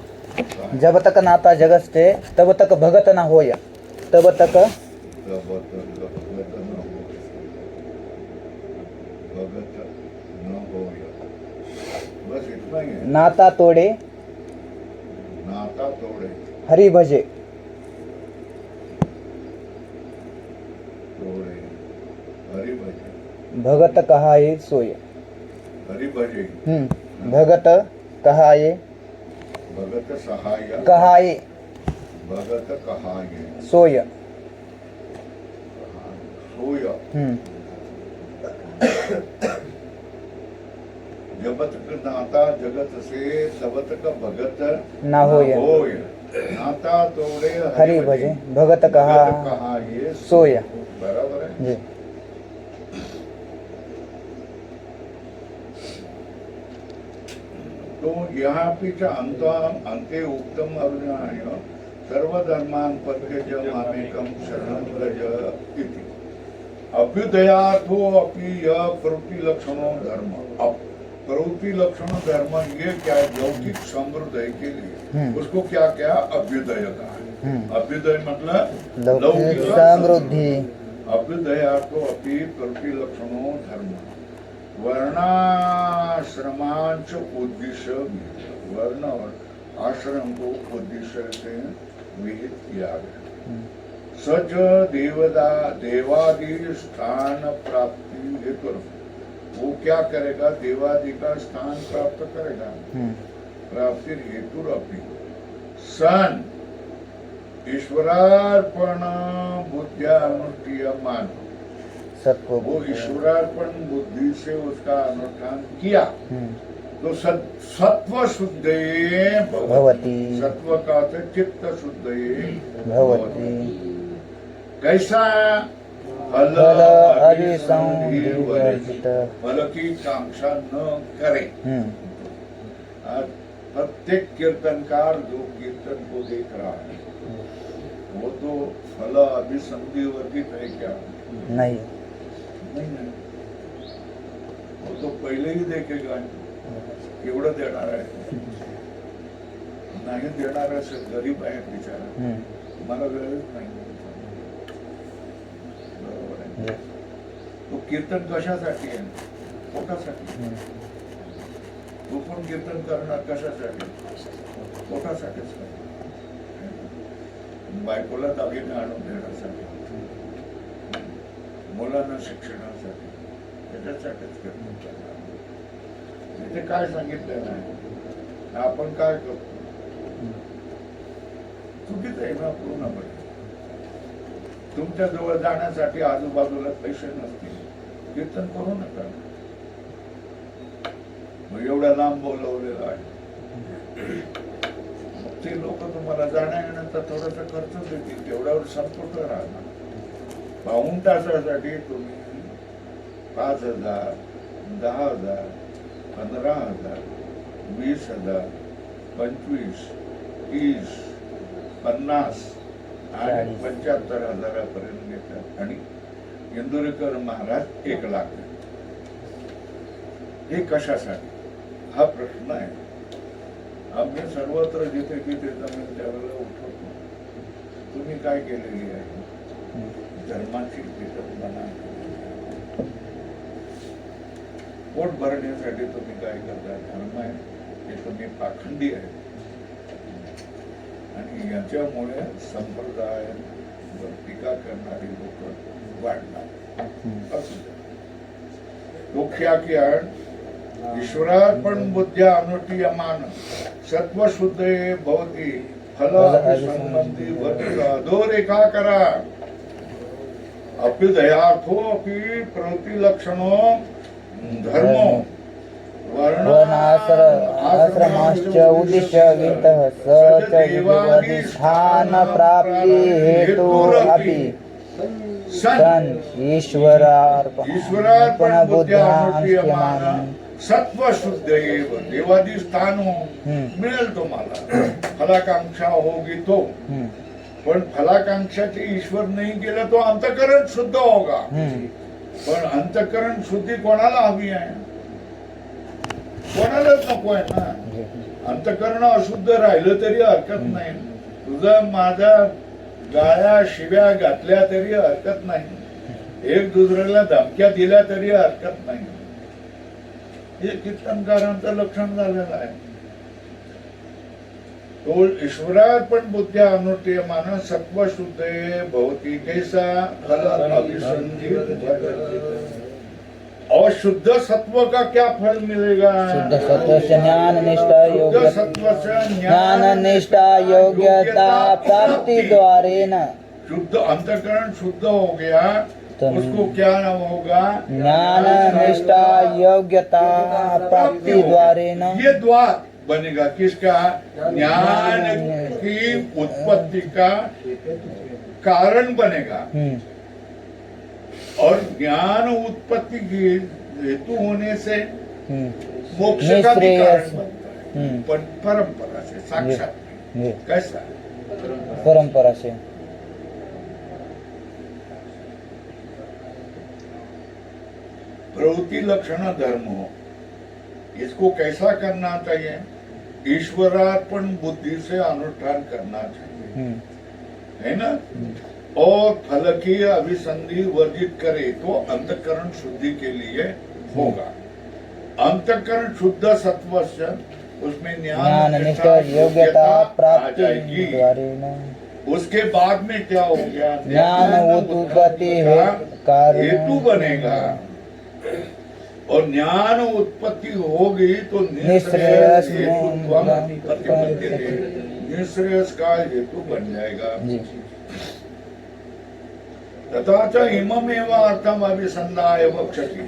Speaker 1: जब तक नाता जगत से तब तक भगत न होय, तब तक
Speaker 2: तब तक भगत न हो, भगत न हो. बस इतना ही है.
Speaker 1: नाता तोड़े
Speaker 2: नाता तोड़े
Speaker 1: हरि भजे
Speaker 2: तोड़े हरि भजे.
Speaker 1: भगत कहाये सोय.
Speaker 2: हरि भजे
Speaker 1: भगत कहाये
Speaker 2: भगत सहाय
Speaker 1: कहाये
Speaker 2: भगत कहाय
Speaker 1: सोय.
Speaker 2: सोय. जब तक नाता जगत से तब तक भगत
Speaker 1: ना होय.
Speaker 2: नाता तोड़े
Speaker 1: हरि भजे भगत कहा
Speaker 2: ये
Speaker 1: सोय.
Speaker 2: बराबर है.
Speaker 1: जी.
Speaker 2: तो यहाँ पीछे अंते उत्तम अर्जुनाय सर्वधर्मान परित्यज्य मामेकं शरणं व्रज इति. अभ्युदयार्थो अपि यह प्रवृत्ति लक्षणों धर्म. प्रवृत्ति लक्षण धर्म ये क्या है? लौकिक समृद्धि के लिए उसको क्या क्या अभ्युदय कहा है. अभ्युदय मतलब
Speaker 1: लौकिक समृद्धि.
Speaker 2: अभ्युदयार्थो अपि प्रवृत्ति लक्षणों धर्म वर्णाश्रमांच उद्देश्य, वर्ण और आश्रम को उद्देश्य से विहित किया गया. सच देवादि स्थान प्राप्ति हेतु वो क्या करेगा? देवादि का स्थान प्राप्त करेगा. प्राप्ति हेतु अपनी सन ईश्वरार्पण बुद्धिया अनुष्ठीयमान.
Speaker 1: सबको
Speaker 2: वो ईश्वरार्पण बुद्धि से उसका अनुष्ठान किया तो सत्व शुद्ध
Speaker 1: भवति.
Speaker 2: सत्व का अर्थ चित्त शुद्ध
Speaker 1: भवति.
Speaker 2: कैसा? फल
Speaker 1: फल अभिसंधिवर्जित.
Speaker 2: फल की कांक्षा न करे. आज प्रत्येक कीर्तनकार जो कीर्तन को देख रहा है वो तो फल अभिसंधि वर्जित है क्या?
Speaker 1: नहीं.
Speaker 2: नहीं. वो तो पहिले ही देखेगा केवढं देणार आहे. नाही देणार असेल गरीब आहे बिचारा, तुम्हाला वेळच नाही. बरोबर आहे. तो कीर्तन कशासाठी आहे? पोटासाठी. तो पण कीर्तन करणार कशासाठी? पोटासाठीच करणार. बायकोला दागिने आणून देण्यासाठी, मुलांना शिक्षणासाठी, त्याच्यासाठीच कीर्तन करणार. इथे काय सांगितलं नाही. आपण काय करतो? चुकीचं आहे ना पूर्णपणे. तुमच्या जवळ जाण्यासाठी आजूबाजूला पैसे नसतील, कीर्तन करू नका. मग एवढ्या लांब बोलवलेलं आहे, ते लोक तुम्हाला जाण्या येण्याचा थोडासा खर्च देतील, तेवढ्यावर संतुष्ट राहणार. पाऊण तासासाठी तुम्ही 5,000, 10,000, 15,000, 20,000, 25, 30, 50 आणि 75,000 घेतात. आणि इंदुरीकर महाराज 1,00,000. हे कशासाठी? हा प्रश्न आहे. आम्ही सर्वत्र जिथे जिथे जमेल त्यावेळेला उठवतो. तुम्ही काय केलेली आहे? धर्माची विटंबना. पोट भरण्यासाठी तुम्ही काय करता? धर्म आहे हे तुम्ही पाखंडी आहे आणि याच्यामुळे संप्रदाय टीका करणारी लोक वाढणार असं तो क्या किया ईश्वरार्पण बुद्ध्या अनुष्ठीयमान सत्व शुद्धे भवती फल संबंधी अधोरेखा करा अपि दयार्थो अपि प्रवृत्ति लक्षणो धर्मो
Speaker 4: आश्रमाश्च उद्दिश्य विहितः स च विधिस्थान प्राप्ति हेतुरपि सन ईश्वरार्पण बुद्ध्यानुष्ठीयमानं
Speaker 2: सत्व शुद्ध एव देवादी स्थान मिळेल तुम्हाला फलाकांक्षा होगी तो पण फलाकांक्षाचे ईश्वर नहीं गेला तो अंतकरण शुद्ध होगा पण अंतकरण शुद्धी कोणाला हवी आहे कोणालाच नको आहे ना अंतकरण अशुद्ध राहिलं तरी हरकत नाही तुझं माझा गाया शिव्या घातल्या तरी हरकत नाही एक दुसऱ्याला धमक्या दिल्या तरी हरकत नाही हे कीर्तनकारांचं लक्षण झालेलं आहे तो ईश्वरार्पण बुद्ध्या अनुष्ठीयमान सत्व शुद्ध भवती कैसा फल अभिसंधि और शुद्ध सत्व का क्या फल मिलेगा
Speaker 4: शुद्ध सत्व से ज्ञान निष्ठा
Speaker 2: शुद्ध
Speaker 4: योग्य
Speaker 2: सत्व से
Speaker 4: ज्ञान निष्ठा योग्यता प्राप्ति द्वारे न
Speaker 2: शुद्ध अंतकरण शुद्ध हो गया उसको क्या नाम होगा
Speaker 4: ज्ञान निष्ठा योग्यता प्राप्ति द्वारे न
Speaker 2: ये द्वार बनेगा किसका ज्ञान की उत्पत्ति का कारण बनेगा और ज्ञान उत्पत्ति की हेतु होने से मोक्ष का भी कारण बनता है पर परंपरा से साक्षात नहीं। कैसा
Speaker 4: परंपरा से
Speaker 2: प्रवृत्ति लक्षण धर्म हो इसको कैसा करना चाहिए ईश्वरार्पण बुद्धि से अनुष्ठान करना चाहिए है ना और फल की अभिसंधि वर्जित करे तो अंतकरण शुद्धि के लिए होगा अंतकरण शुद्ध सत्व से उसमें
Speaker 4: ज्ञान निष्ठा योग्यता
Speaker 2: आ
Speaker 4: प्राप्ति
Speaker 2: जाएगी
Speaker 4: द्वारे न
Speaker 2: उसके बाद में क्या हो गया
Speaker 4: ज्ञान उत्पत्ति कारण
Speaker 2: हेतु बनेगा और ज्ञान उत्पत्ति होगी तो
Speaker 4: निःश्रेयस
Speaker 2: निःश्रेयस का हेतु बन जाएगा
Speaker 4: जी
Speaker 2: तथा च इममेव अर्थम अभिसंधाय वक्षति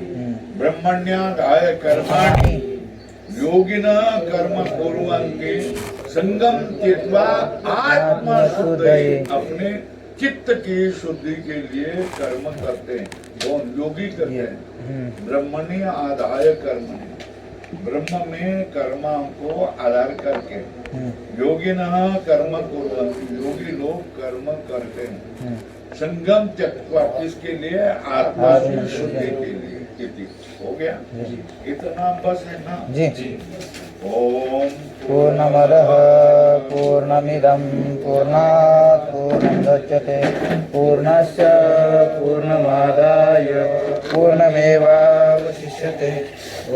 Speaker 2: ब्रह्मण्यादाय कर्माणि योगिनः कर्म कुर्वन्ति संगम त्यक्त्वा आत्मशुद्धये अपने चित्त की शुद्धि के लिए कर्म करते हैं कौन योगी करते हैं ब्रह्मणि आदाय कर्म ब्रह्म में कर्म को आधार करके योगिनः कर्म कुर्वन्ति योगी लोग कर्म करते हैं संगम त्यक्त्वा किसके लिए आत्मा की शुद्धि के लिए इति हो गया इतना बस है ना
Speaker 4: जी
Speaker 2: ओम
Speaker 4: पूर्णमदः पूर्णमिदं पूर्णात् पूर्णमुदच्यते पूर्णस्य पूर्णमादाय पूर्णमेवावशिष्यते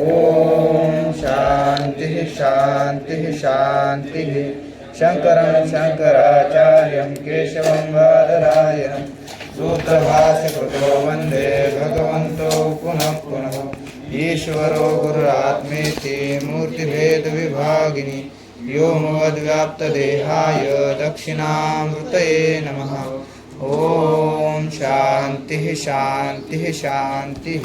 Speaker 4: ओम शांति शांति शांति शंकरं शंकराचार्यं केशवं बादरायणं सूत्रभाष्यकृतो वन्दे भगवन्तो पुनः पुनः ईश्वरो गुरुरात्मेति मूर्तिभेदविभागिनि व्योमवद्व्याप्तदेहाय दक्षिणामूर्तये नमः ओम शांति शांति शांति।